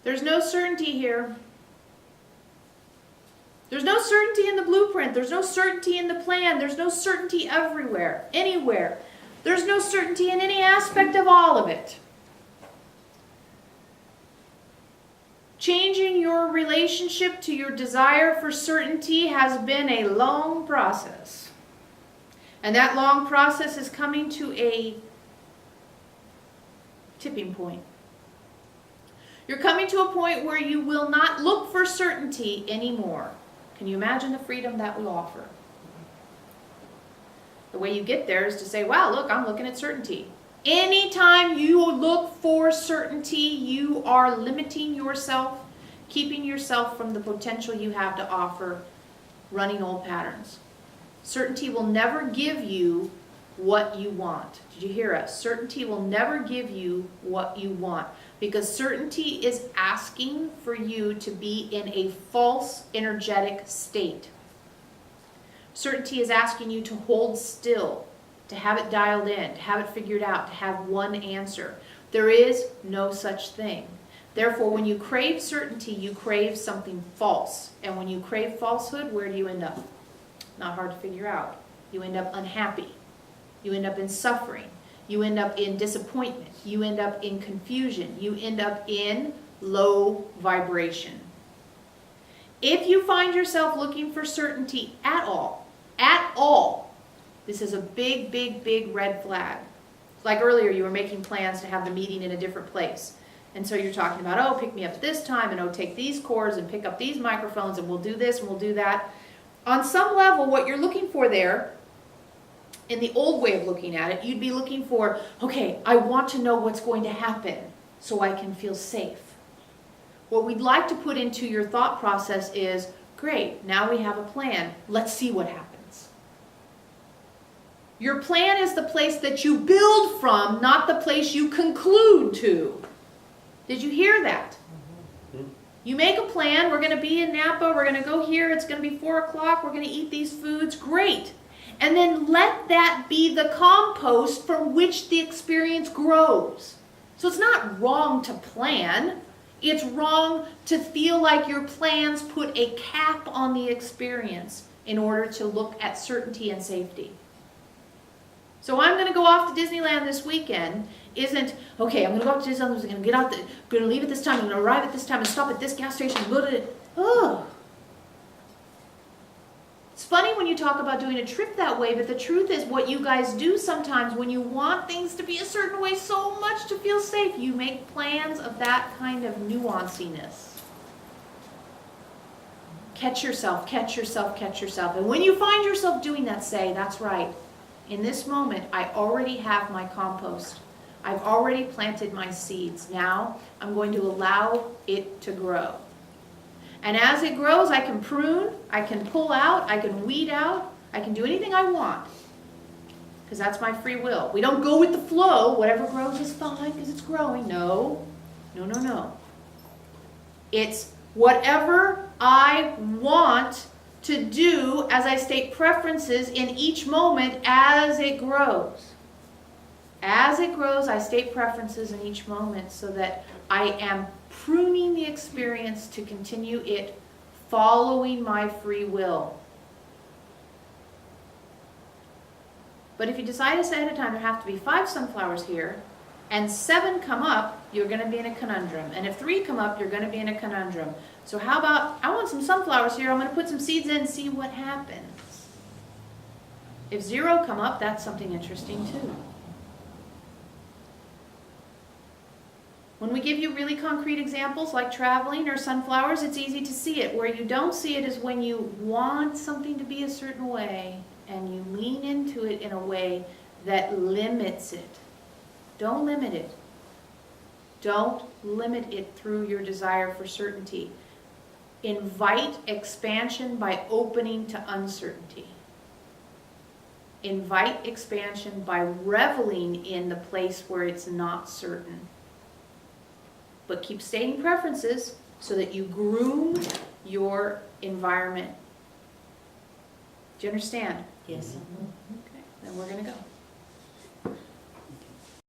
There's no certainty here. There's no certainty in the blueprint. There's no certainty in the plan. There's no certainty everywhere, anywhere. There's no certainty in any aspect of all of it. Changing your relationship to your desire for certainty has been a long process. And that long process is coming to a tipping point. You're coming to a point where you will not look for certainty anymore. Can you imagine the freedom that will offer? The way you get there is to say, wow, look, I'm looking at certainty. Anytime you look for certainty, you are limiting yourself, keeping yourself from the potential you have to offer, running old patterns. Certainty will never give you what you want. Did you hear us? Certainty will never give you what you want, because certainty is asking for you to be in a false energetic state. Certainty is asking you to hold still, to have it dialed in, to have it figured out, to have one answer. There is no such thing. Therefore, when you crave certainty, you crave something false. And when you crave falsehood, where do you end up? Not hard to figure out. You end up unhappy. You end up in suffering. You end up in disappointment. You end up in confusion. You end up in low vibration. If you find yourself looking for certainty at all, this is a big, big, big red flag. Like earlier, you were making plans to have the meeting in a different place. And so you're talking about, oh, pick me up at this time, and oh, take these cords and pick up these microphones, and we'll do this and we'll do that. On some level, what you're looking for there, in the old way of looking at it, you'd be looking for, okay, I want to know what's going to happen so I can feel safe. What we'd like to put into your thought process is, great, now we have a plan. Let's see what happens. Your plan is the place that you build from, not the place you conclude to. Did you hear that? You make a plan, we're going to be in Napa, we're going to go here, it's going to be 4 o'clock, we're going to eat these foods, great. And then let that be the compost from which the experience grows. So it's not wrong to plan, it's wrong to feel like your plans put a cap on the experience in order to look at certainty and safety. So I'm going to go off to Disneyland this weekend isn't, okay, I'm going to go up to Disneyland, I'm going to get out, I'm going to leave at this time, I'm going to arrive at this time and stop at this gas station, go to it. Oh. It's funny when you talk about doing a trip that way, but the truth is what you guys do sometimes when you want things to be a certain way so much to feel safe, you make plans of that kind of nuanciness. Catch yourself, catch yourself, catch yourself. And when you find yourself doing that, say, that's right. In this moment, I already have my compost. I've already planted my seeds. Now I'm going to allow it to grow. And as it grows, I can prune, I can pull out, I can weed out, I can do anything I want. Because that's my free will. We don't go with the flow. Whatever grows is fine because it's growing. No, no, no, no. It's whatever I want to do as I state preferences in each moment as it grows. As it grows, I state preferences in each moment so that I am pruning the experience to continue it following my free will. But if you decide ahead of time there have to be 5 sunflowers here, and 7 come up, you're going to be in a conundrum. And if 3 come up, you're going to be in a conundrum. So how about, I want some sunflowers here, I'm going to put some seeds in and see what happens. If 0 come up, that's something interesting too. When we give you really concrete examples like traveling or sunflowers, it's easy to see it. Where you don't see it is when you want something to be a certain way and you lean into it in a way that limits it. Don't limit it. Don't limit it through your desire for certainty. Invite expansion by opening to uncertainty. Invite expansion by reveling in the place where it's not certain. But keep stating preferences so that you groom your environment. Do you understand? Yes. Okay, then we're going to go.